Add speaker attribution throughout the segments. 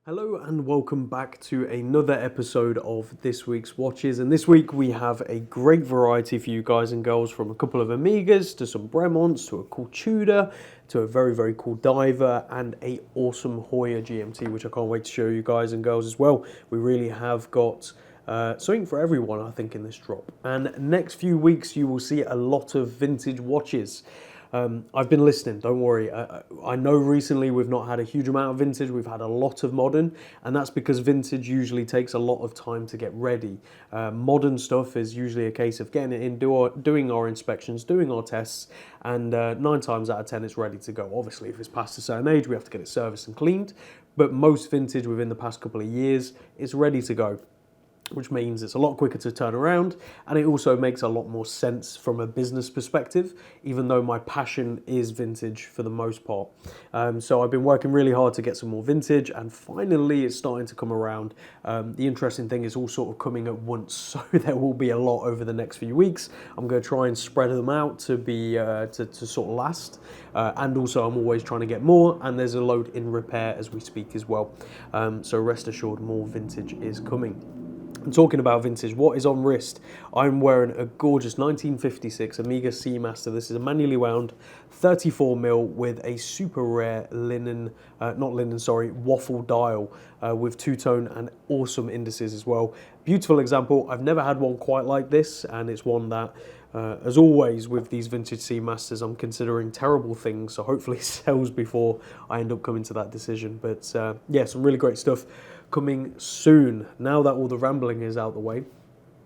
Speaker 1: Hello and welcome back to another episode of this week's watches, and this week we have a great variety for you guys and girls, from a couple of Amigas to some Bremonts to a cool Tudor to a very cool diver and a awesome Hoya GMT, which I can't wait to show you guys and girls as well. We really have got something for everyone, I think, in this drop. And next few weeks you will see a lot of vintage watches. I've been listening, don't worry. I know recently we've not had a huge amount of vintage, we've had a lot of modern, and that's because vintage usually takes a lot of time to get ready. Modern stuff is usually a case of getting it in, doing our inspections, doing our tests, and 9 times out of 10 it's ready to go. Obviously, if it's past a certain age, we have to get it serviced and cleaned, but most vintage within the past couple of years is ready to go, which means it's a lot quicker to turn around, and it also makes a lot more sense from a business perspective, even though my passion is vintage for the most part. So I've been working really hard to get some more vintage, and finally it's starting to come around. The interesting thing is all sort of coming at once, so there will be a lot over the next few weeks. I'm going to try and spread them out to be to sort of last, and also I'm always trying to get more, and there's a load in repair as we speak as well. So rest assured, more vintage is coming. And talking about vintage, what is on wrist? I'm wearing a gorgeous 1956 Amiga Seamaster. This is a manually wound 34mm with a super rare waffle dial with two-tone and awesome indices as well. Beautiful example. I've never had one quite like this, and it's one that, as always with these vintage Seamasters, I'm considering terrible things, so hopefully it sells before I end up coming to that decision. But yeah, some really great stuff coming soon. Now that all the rambling is out the way,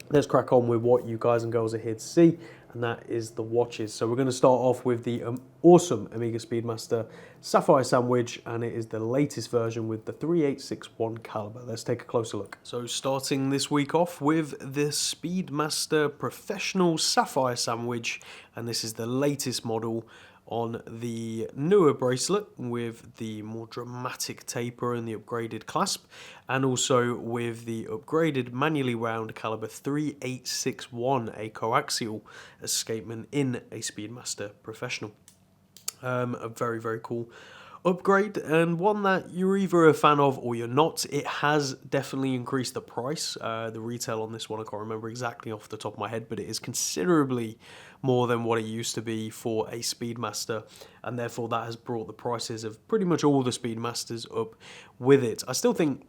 Speaker 1: let's crack on with what you guys and girls are here to see, and that is the watches. So we're going to start off with the awesome Amiga Speedmaster Sapphire Sandwich, and it is the latest version with the 3861 caliber. Let's take a closer look. So starting this week off with the Speedmaster Professional Sapphire Sandwich, and this is the latest model on the newer bracelet with the more dramatic taper and the upgraded clasp, and also with the upgraded manually wound caliber 3861, a coaxial escapement in a Speedmaster Professional. A very cool upgrade, and one that you're either a fan of or you're not. It has definitely increased the price. The retail on this one, I can't remember exactly off the top of my head, but it is considerably more than what it used to be for a Speedmaster, and therefore that has brought the prices of pretty much all the Speedmasters up with it. I still think,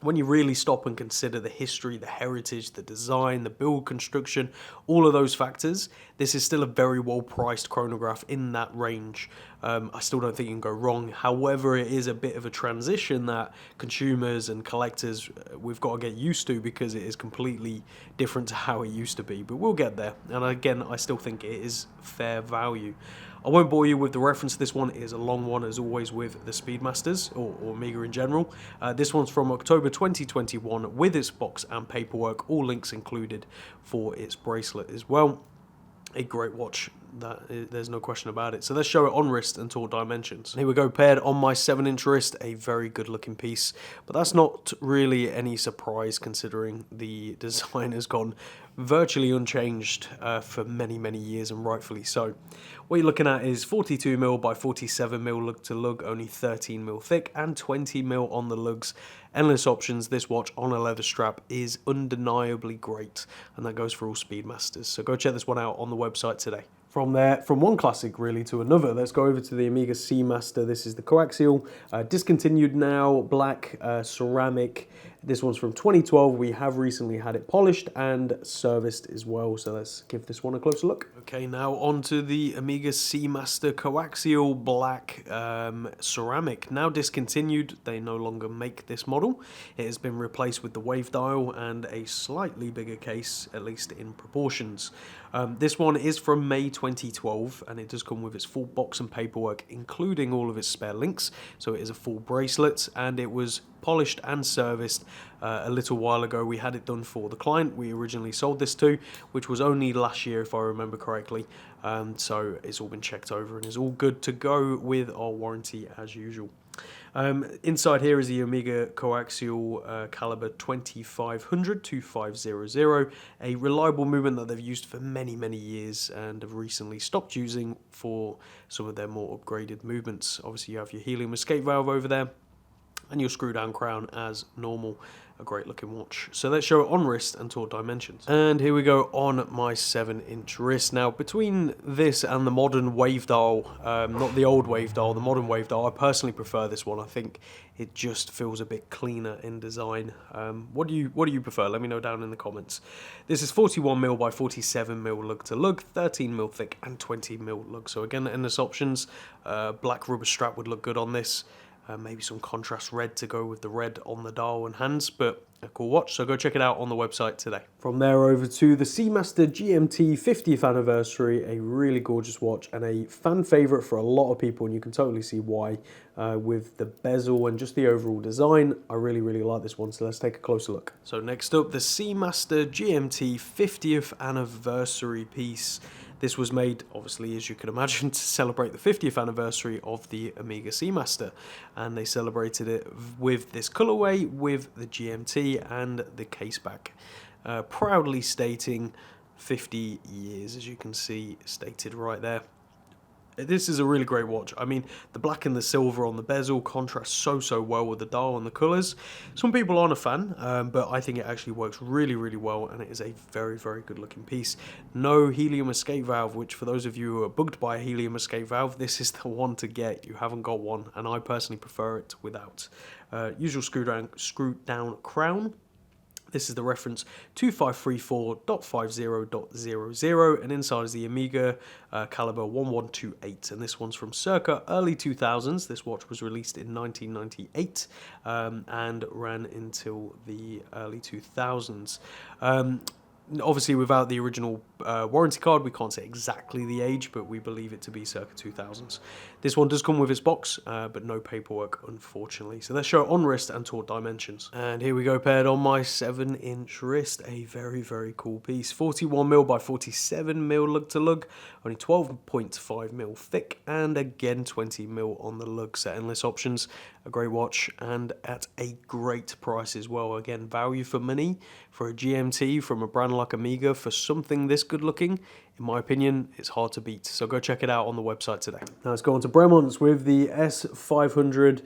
Speaker 1: when you really stop and consider the history, the heritage, the design, the build construction, all of those factors, this is still a very well-priced chronograph in that range. I still don't think you can go wrong. However, it is a bit of a transition that consumers and collectors, we've got to get used to, because it is completely different to how it used to be. But we'll get there. And again, I still think it is fair value. I won't bore you with the reference. This one is a long one, as always with the Speedmasters, or Amiga in general. This one's from October 2021 with its box and paperwork, all links included for its bracelet as well. A great watch, there's no question about it. So let's show it on wrist and talk dimensions. Here we go, paired on my 7-inch wrist, a very good looking piece, but that's not really any surprise considering the design has gone virtually unchanged for many years, and rightfully so. What you're looking at is 42mm by 47mm lug to lug, only 13mm thick, and 20mm on the lugs. Endless options. This watch on a leather strap is undeniably great, and that goes for all Speedmasters. So go check this one out on the website today. From there, from one classic really to another, let's go over to the Amiga Seamaster. This is the Coaxial, discontinued now, black, ceramic. This one's from 2012. We have recently had it polished and serviced as well, so let's give this one a closer look. Okay, now on to the Amiga Seamaster Coaxial black ceramic. Now discontinued, they no longer make this model. It has been replaced with the wave dial and a slightly bigger case, at least in proportions. This one is from May 2012, and it does come with its full box and paperwork, including all of its spare links. So it is a full bracelet, and it was polished and serviced a little while ago. We had it done for the client we originally sold this to, which was only last year if I remember correctly. So it's all been checked over and is all good to go with our warranty as usual. Inside here is the Amiga Coaxial caliber 2500-2500, a reliable movement that they've used for many years and have recently stopped using for some of their more upgraded movements. Obviously you have your helium escape valve over there, and your screw down crown as normal. A great looking watch. So let's show it on wrist and talk dimensions. And here we go on my 7-inch wrist. Now between this and the modern wave dial, not the old wave dial, the modern wave dial, I personally prefer this one. I think it just feels a bit cleaner in design. What do you prefer? Let me know down in the comments. This is 41mm by 47mm lug to lug, 13mm thick and 20mm lug. So again, endless options. Black rubber strap would look good on this. Maybe some contrast red to go with the red on the dial and hands, but a cool watch, so go check it out on the website today. From there over to the Seamaster GMT 50th anniversary, a really gorgeous watch and a fan favourite for a lot of people, and you can totally see why. With the bezel and just the overall design, I really like this one, so let's take a closer look. So next up, the Seamaster GMT 50th anniversary piece. This was made, obviously, as you can imagine, to celebrate the 50th anniversary of the Amiga Seamaster, and they celebrated it with this colorway, with the GMT and the caseback, proudly stating 50 years, as you can see stated right there. This is a really great watch. I mean, the black and the silver on the bezel contrast so well with the dial and the colours. Some people aren't a fan, but I think it actually works really well, and it is a very good looking piece. No helium escape valve, which for those of you who are bugged by a helium escape valve, this is the one to get. You haven't got one, and I personally prefer it without. Usual screw down crown. This is the reference 2534.50.00, and inside is the Amiga caliber 1128, and this one's from circa early 2000s. This watch was released in 1998 and ran until the early 2000s. Obviously, without the original warranty card, we can't say exactly the age, but we believe it to be circa 2000s. This one does come with its box, but no paperwork, unfortunately. So let's show it on wrist and talk dimensions. And here we go, paired on my 7-inch wrist. A very cool piece. 41mm by 47mm lug to lug, only 12.5mm thick, and again 20mm on the lug. So endless options. A great watch, and at a great price as well. Again, value for money for a GMT from a brand like Amiga for something this good looking. In my opinion, it's hard to beat. So go check it out on the website today. Now let's go on to Bremont's with the S500.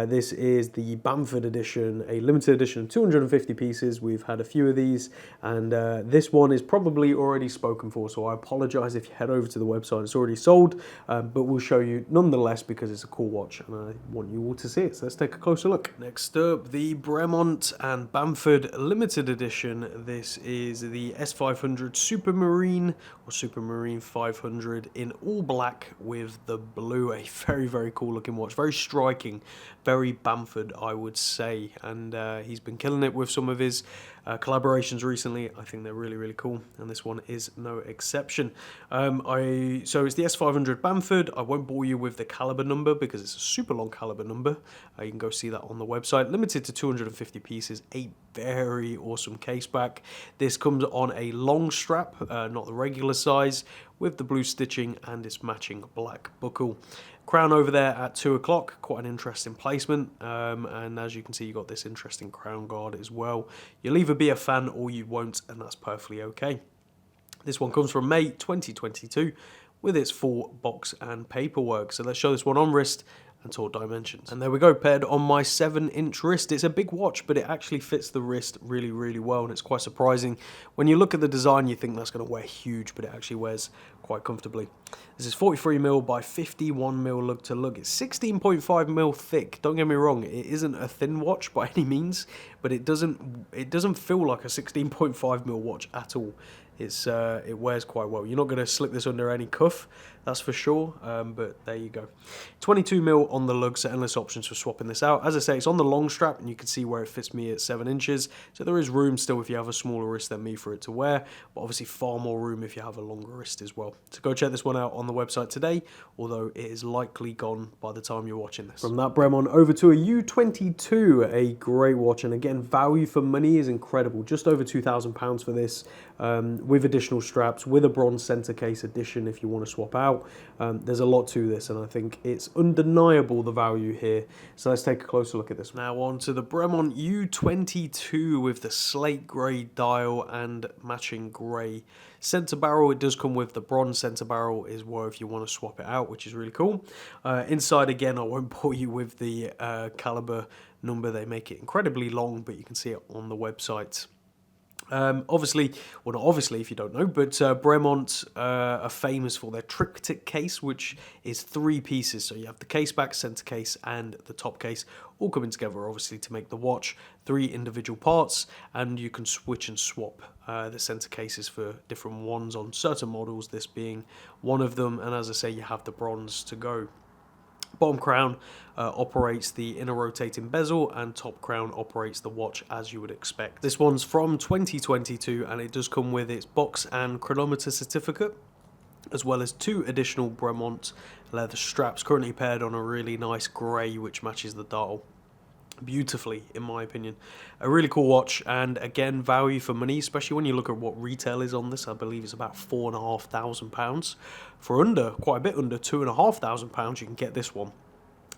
Speaker 1: This is the Bamford edition, a limited edition, 250 pieces. We've had a few of these, and this one is probably already spoken for, so I apologise if you head over to the website. It's already sold, but we'll show you nonetheless because it's a cool watch, and I want you all to see it. So let's take a closer look. Next up, the Bremont and Bamford limited edition. This is the S500 Supermarine, or Supermarine 500 in all black with the blue. A very cool looking watch, very striking, very Bamford, I would say, and he's been killing it with some of his collaborations recently. I think they're really cool, and this one is no exception. So it's the S500 Bamford. I won't bore you with the caliber number because it's a super long caliber number. You can go see that on the website. Limited to 250 pieces, a very awesome case back. This comes on a long strap, not the regular size, with the blue stitching and its matching black buckle. Crown over there at 2 o'clock, quite an interesting placement, and as you can see, you got this interesting crown guard as well. You'll either be a fan or you won't, and that's perfectly okay. This one comes from May 2022 with its full box and paperwork. So let's show this one on wrist and talk dimensions. And there we go, paired on my 7-inch wrist. It's a big watch, but it actually fits the wrist really well, and it's quite surprising. When you look at the design, you think that's going to wear huge, but it actually wears quite comfortably. This is 43mm by 51mm lug to lug. It's 16.5mm thick. Don't get me wrong, it isn't a thin watch by any means, but it doesn't feel like a 16.5mm watch at all. It wears quite well. You're not going to slip this under any cuff, that's for sure, but there you go. 22mm on the lug, so endless options for swapping this out. As I say, it's on the long strap, and you can see where it fits me at 7 inches, so there is room still if you have a smaller wrist than me for it to wear, but obviously far more room if you have a longer wrist as well. So go check this one out on the website today, although it is likely gone by the time you're watching this. From that Bremont over to a U22, a great watch, and again, value for money is incredible. Just over £2,000 for this, with additional straps, with a bronze center case edition if you want to swap out. There's a lot to this, and I think it's undeniable the value here. So let's take a closer look at this. Now on to the Bremont U22 with the slate grey dial and matching grey center barrel. It does come with the bronze center barrel as well if you want to swap it out, which is really cool. Inside, again, I won't bore you with the caliber number. They make it incredibly long, but you can see it on the website. Obviously, well not obviously if you don't know, but Bremont are famous for their triptych case, which is 3 pieces. So you have the case back, center case, and the top case, all coming together obviously to make the watch. 3 individual parts, and you can switch and swap the center cases for different ones on certain models, this being one of them. And as I say, you have the bronze to go. Bottom crown operates the inner rotating bezel, and top crown operates the watch as you would expect. This one's from 2022, and it does come with its box and chronometer certificate, as well as 2 additional Bremont leather straps, currently paired on a really nice grey which matches the dial beautifully, in my opinion. A really cool watch, and again, value for money, especially when you look at what retail is on this. I believe it's about £4,500. For under, quite a bit under £2,500, you can get this one.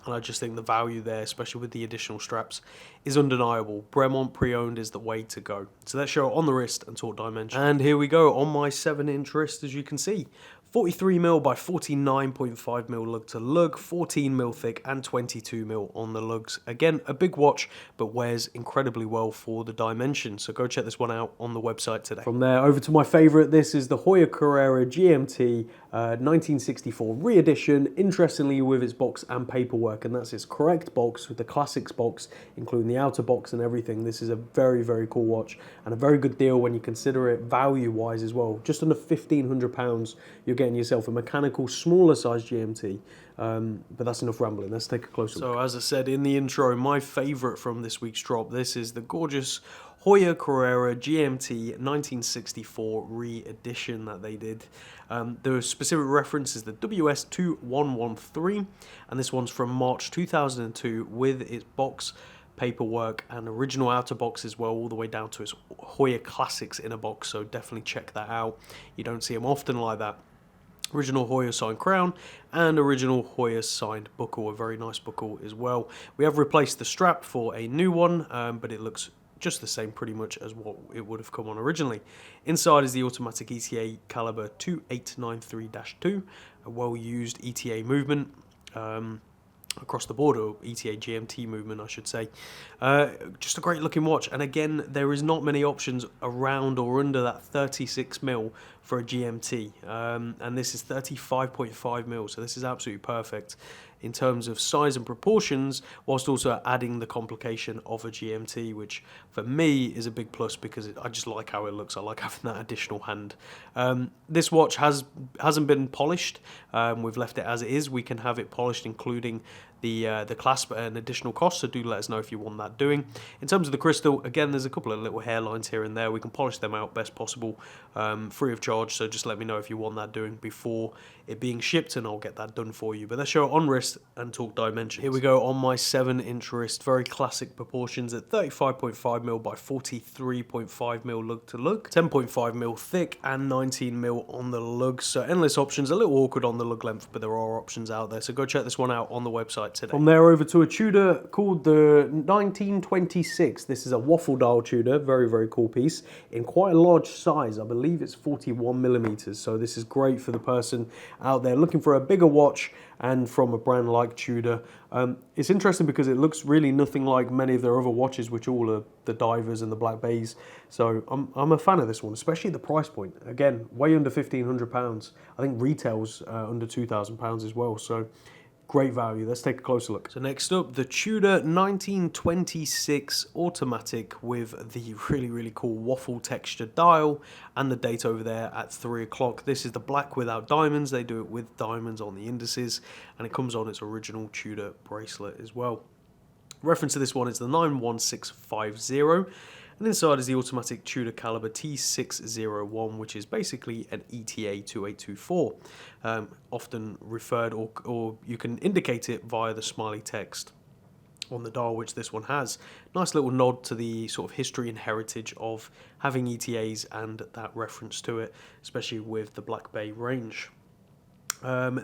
Speaker 1: And I just think the value there, especially with the additional straps, is undeniable. Bremont pre-owned is the way to go. So let's show it on the wrist and talk dimension. And here we go on my 7-inch wrist, as you can see. 43mm by 49.5mm lug to lug, 14mm thick and 22mm on the lugs. Again, a big watch, but wears incredibly well for the dimension. So go check this one out on the website today. From there, over to my favourite. This is the Hoya Carrera GMT 1964 re-edition, interestingly with its box and paperwork, and that's its correct box with the classics box, including the outer box and everything. This is a very, very cool watch, and a very good deal when you consider it value-wise as well. Just under £1,500, you're getting yourself a mechanical, smaller size GMT, but that's enough rambling. Let's take a closer look. So as I said in the intro, my favourite from this week's drop, this is the gorgeous Hoya Carrera GMT 1964 re-edition that they did. The specific reference is the WS2113, and this one's from March 2002 with its box, paperwork, and original outer box as well, all the way down to its Hoya Classics inner box, so definitely check that out. You don't see them often like that. Original Hoya signed crown and original Hoya signed buckle, a very nice buckle as well. We have replaced the strap for a new one, but it looks just the same pretty much as what it would have come on originally. Inside is the automatic ETA caliber 2893-2, a well-used ETA movement across the board, or ETA GMT movement I should say. Just a great looking watch, and again, there is not many options around or under that 36mm for a GMT, and this is 35.5mm, so this is absolutely perfect in terms of size and proportions, whilst also adding the complication of a GMT, which for me is a big plus because I just like how it looks. I like having that additional hand. This watch hasn't been polished. We've left it as it is. We can have it polished, including the clasp at an additional cost, so do let us know if you want that doing. In terms of the crystal, again, there's a couple of little hairlines here and there. We can polish them out best possible, free of charge, so just let me know if you want that doing before it being shipped, and I'll get that done for you. But let's show it on wrist and talk dimensions. Here we go on my 7-inch wrist, very classic proportions at 35.5mm by 43.5mm lug to lug, 10.5mm thick and 19mm on the lugs, so endless options. A little awkward on the lug length, but there are options out there, so go check this one out on the website today. From there over to a Tudor called the 1926. This is a waffle dial Tudor, very, very cool piece in quite a large size. I believe it's 41mm, so this is great for the person out there looking for a bigger watch, and from a brand like Tudor. It's interesting because it looks really nothing like many of their other watches, which all are the divers and the black bays. So I'm a fan of this one, especially the price point. Again, way under £1,500. I think retails under £2,000 as well. So great value. Let's take a closer look. So next up, the Tudor 1926 automatic with the really, really cool waffle texture dial and the date over there at 3 o'clock. This is the black without diamonds. They do it with diamonds on the indices, and it comes on its original Tudor bracelet as well. Reference to this one is the 91650. And inside is the automatic Tudor caliber T601, which is basically an ETA 2824, often referred, or you can indicate it via the smiley text on the dial, which this one has. Nice little nod to the sort of history and heritage of having ETAs and that reference to it, especially with the Black Bay range.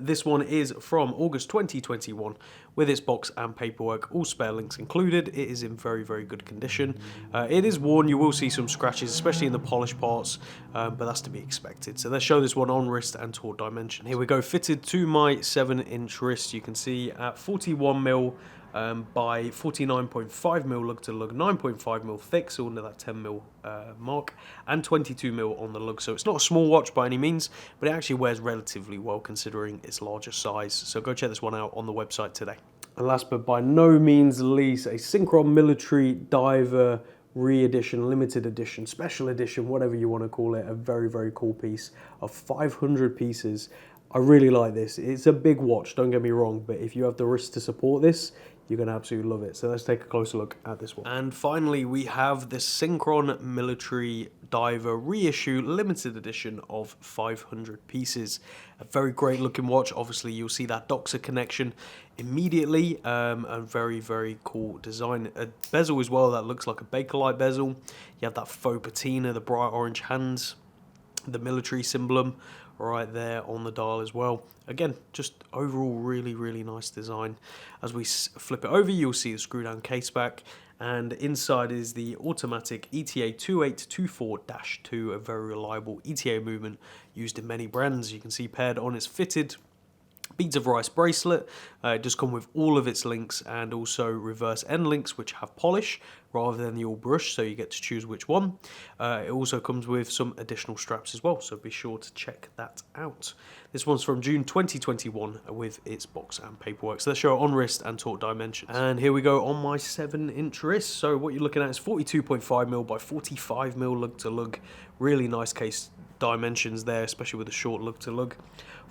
Speaker 1: This one is from August 2021 with its box and paperwork, all spare links included. It is in very, very good condition. It is worn. You will see some scratches, especially in the polished parts, but that's to be expected. So let's show this one on wrist and talk dimensions. Here we go, fitted to my 7-inch wrist. You can see at 41mm by 49.5mm lug to lug, 9.5mm thick, so under that 10mm mark, and 22mm on the lug. So it's not a small watch by any means, but it actually wears relatively well considering its larger size. So go check this one out on the website today. And last but by no means least, a Synchron Military Diver re-edition, limited edition, special edition, whatever you want to call it. A very, very cool piece of 500 pieces. I really like this. It's a big watch, don't get me wrong, but if you have the wrist to support this, you're going to absolutely love it. So let's take a closer look at this one. And finally, we have the Synchron Military Diver reissue limited edition of 500 pieces. A very great looking watch. Obviously, you'll see that Doxa connection immediately. A very, very cool design. A bezel as well that looks like a Bakelite bezel. You have that faux patina, the bright orange hands, the military symbolum right there on the dial as well. Again, just overall really, really nice design. As we flip it over, you'll see the screw down case back, and inside is the automatic ETA 2824-2, a very reliable ETA movement used in many brands. You can see paired on its fitted Beads of Rice bracelet. It does come with all of its links and also reverse end links which have polish rather than the all brush, so you get to choose which one. It also comes with some additional straps as well, so be sure to check that out. This one's from June 2021 with its box and paperwork. So let's show it on wrist and talk dimensions. And here we go on my 7-inch wrist. So what you're looking at is 42.5mm by 45mm lug to lug. Really nice case dimensions there, especially with the short lug to lug.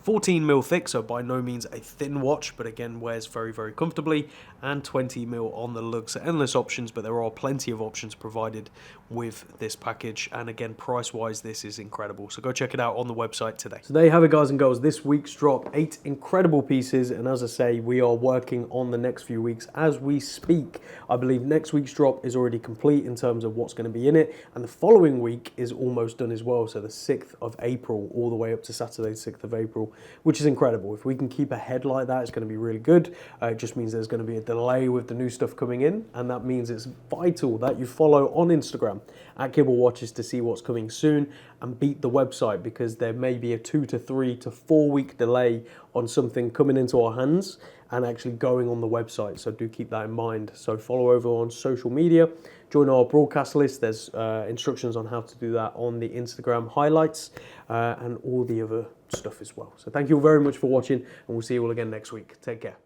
Speaker 1: 14mm thick, so by no means a thin watch, but again wears very, very comfortably, and 20mm on the lug. So endless options, but there are plenty of options provided with this package, and again price wise this is incredible, so go check it out on the website today. So there you have it, guys and girls, this week's drop. 8 incredible pieces, and as I say, we are working on the next few weeks as we speak. I believe next week's drop is already complete in terms of what's going to be in it, and the following week is almost done as well, so the 6th of April all the way up to Saturday 6th of April, which is incredible. If we can keep ahead like that, it's going to be really good. It just means there's going to be a delay with the new stuff coming in, and that means it's vital that you follow on Instagram at Kibble Watches to see what's coming soon, and beat the website, because there may be a 2 to 3 to 4 week delay on something coming into our hands and actually going on the website, so do keep that in mind. So follow over on social media, join our broadcast list. There's instructions on how to do that on the Instagram highlights, and all the other stuff as well. So thank you all very much for watching, and we'll see you all again next week. Take care.